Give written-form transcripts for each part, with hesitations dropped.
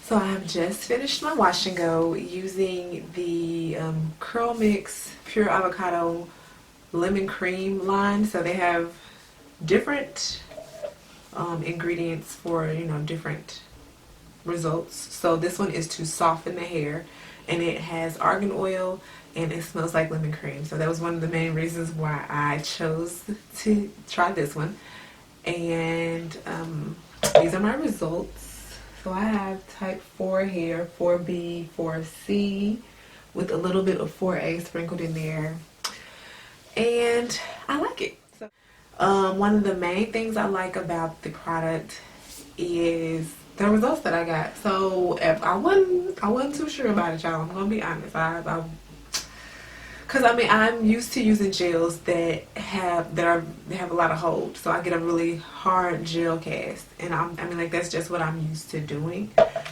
So I have just finished my wash and go using the Curlmix Pure Avocado Lemon Cream line. So they have different ingredients for, different results. So this one is to soften the hair, and it has argan oil and it smells like lemon cream. So that was one of the main reasons why I chose to try this one. And these are my results. So I have type 4 hair, 4B, 4C, with a little bit of 4A sprinkled in there. And I like it. So, one of the main things I like about the product is the results that I got. So if I wasn't too sure about it, y'all. I'm gonna be honest. Cause I'm used to using gels that have a lot of hold, so I get a really hard gel cast, and that's just what I'm used to doing.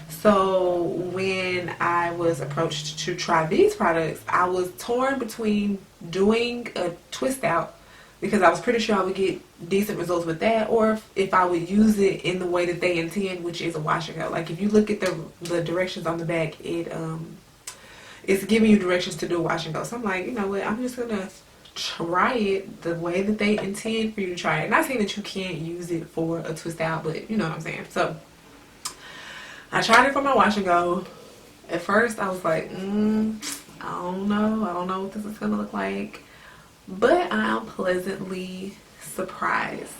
So when I was approached to try these products, I was torn between doing a twist out, because I was pretty sure I would get decent results with that, or if I would use it in the way that they intend, which is a wash and go. Like if you look at the directions on the back, it's giving you directions to do a wash and go. So I'm like, you know what, I'm just gonna try it the way that they intend for you to try it. Not saying that you can't use it for a twist out, but you know what I'm saying. So I tried it for my wash and go. At first I was like, I don't know what this is gonna look like, but I'm pleasantly surprised.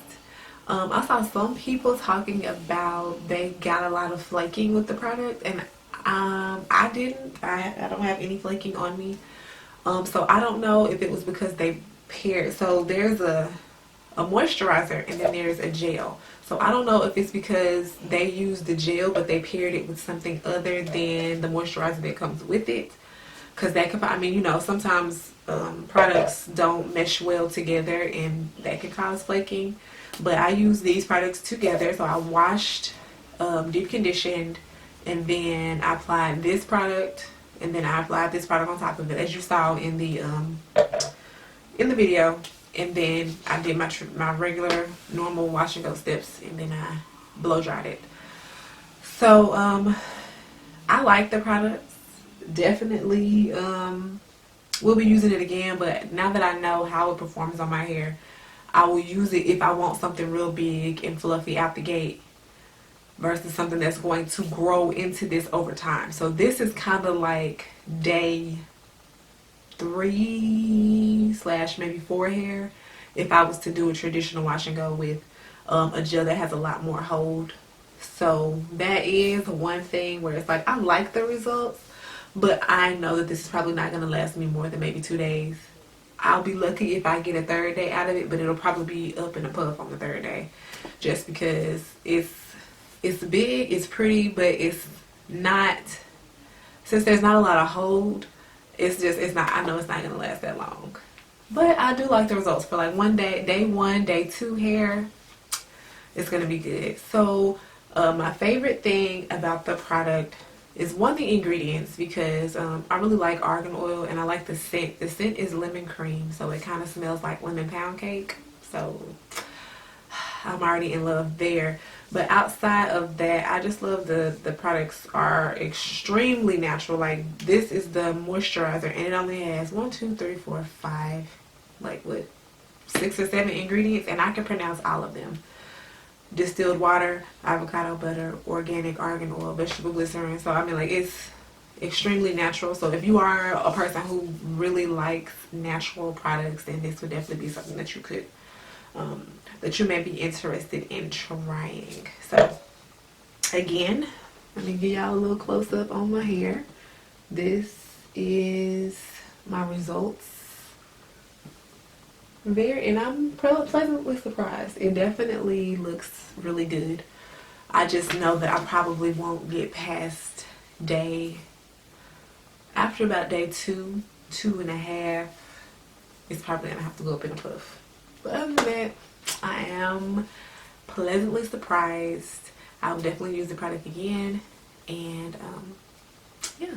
I saw some people talking about they got a lot of flaking with the product, and I didn't. I don't have any flaking on me. So I don't know if it was because they paired. So there's a moisturizer and then there's a gel. So I don't know if it's because they used the gel but they paired it with something other than the moisturizer that comes with it. Because that could, sometimes products don't mesh well together and that can cause flaking. But I use these products together. So I washed, deep conditioned, and then I applied this product, and then I applied this product on top of it, as you saw in the video. And then I did my regular normal wash and go steps, and then I blow dried it. So I like the products. Definitely will be using it again, but now that I know how it performs on my hair, I will use it if I want something real big and fluffy out the gate, versus something that's going to grow into this over time. So this is kind of like day 3 / maybe 4 hair if I was to do a traditional wash and go with a gel that has a lot more hold. So that is one thing where it's like I like the results, but I know that this is probably not going to last me more than maybe 2 days. I'll be lucky if I get a 3rd day out of it, but it'll probably be up in a puff on the 3rd day, just because it's big, it's pretty, but it's not, since there's not a lot of hold, it's not, I know it's not going to last that long. But I do like the results for like day 1, day 2 hair. It's going to be good. So my favorite thing about the product is the ingredients, because I really like argan oil and I like the scent. The scent is lemon cream, so it kind of smells like lemon pound cake. So I'm already in love there. But outside of that, I just love the products are extremely natural. Like this is the moisturizer, and it only has 1, 2, 3, 4, 5, like what, 6 or 7 ingredients, and I can pronounce all of them. Distilled water, avocado butter, organic argan oil, vegetable glycerin. So it's extremely natural. So if you are a person who really likes natural products, then this would definitely be something that you could that you may be interested in trying. So again, let me give y'all a little close up on my hair. This is my results. And I'm pleasantly surprised. It definitely looks really good. I just know that I probably won't get past after about day 2, 2.5, it's probably gonna have to go up in a puff. But other than that, I am pleasantly surprised. I will definitely use the product again, and yeah.